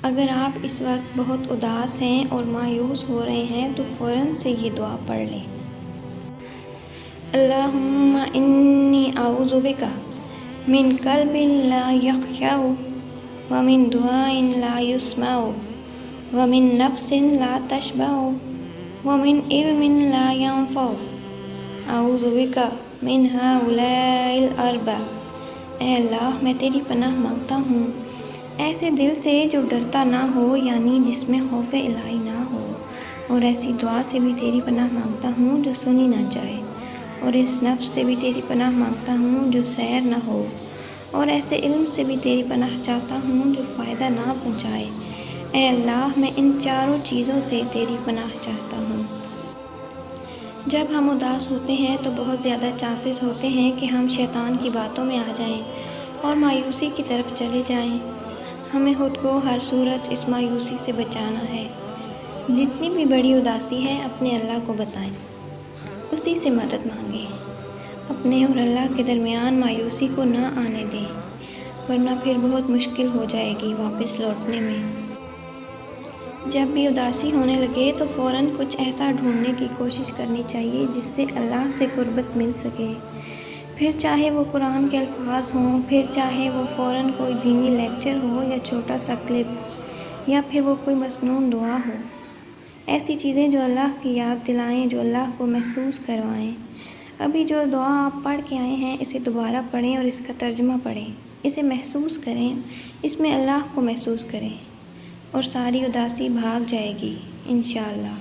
اگر آپ اس وقت بہت اداس ہیں اور مایوس ہو رہے ہیں تو فوراً سے یہ دعا پڑھ لیں۔ اللہم انی اعوذ بک من قلب لا یخشع ومن دعاء لا یسمع ومن نفس لا تشبع ومن علم لا ينفع اعوذ بک من ہؤلاء الاربع۔ اے اللہ، میں تیری پناہ مانگتا ہوں ایسے دل سے جو ڈرتا نہ ہو، یعنی جس میں خوف الہی نہ ہو، اور ایسی دعا سے بھی تیری پناہ مانگتا ہوں جو سنی نہ جائے، اور اس نفس سے بھی تیری پناہ مانگتا ہوں جو سیر نہ ہو، اور ایسے علم سے بھی تیری پناہ چاہتا ہوں جو فائدہ نہ پہنچائے۔ اے اللہ، میں ان چاروں چیزوں سے تیری پناہ چاہتا ہوں۔ جب ہم اداس ہوتے ہیں تو بہت زیادہ چانسز ہوتے ہیں کہ ہم شیطان کی باتوں میں آ جائیں اور مایوسی کی طرف چلے جائیں۔ ہمیں خود کو ہر صورت اس مایوسی سے بچانا ہے۔ جتنی بھی بڑی اداسی ہے اپنے اللہ کو بتائیں، اسی سے مدد مانگیں۔ اپنے اور اللہ کے درمیان مایوسی کو نہ آنے دیں، ورنہ پھر بہت مشکل ہو جائے گی واپس لوٹنے میں۔ جب بھی اداسی ہونے لگے تو فوراً کچھ ایسا ڈھونڈنے کی کوشش کرنی چاہیے جس سے اللہ سے قربت مل سکے، پھر چاہے وہ قرآن کے الفاظ ہوں، پھر چاہے وہ فوراً کوئی دینی لیکچر ہو یا چھوٹا سا کلپ، یا پھر وہ کوئی مسنون دعا ہو۔ ایسی چیزیں جو اللہ کی یاد دلائیں، جو اللہ کو محسوس کروائیں۔ ابھی جو دعا آپ پڑھ کے آئے ہیں اسے دوبارہ پڑھیں اور اس کا ترجمہ پڑھیں، اسے محسوس کریں، اس میں اللہ کو محسوس کریں، اور ساری اداسی بھاگ جائے گی انشاءاللہ۔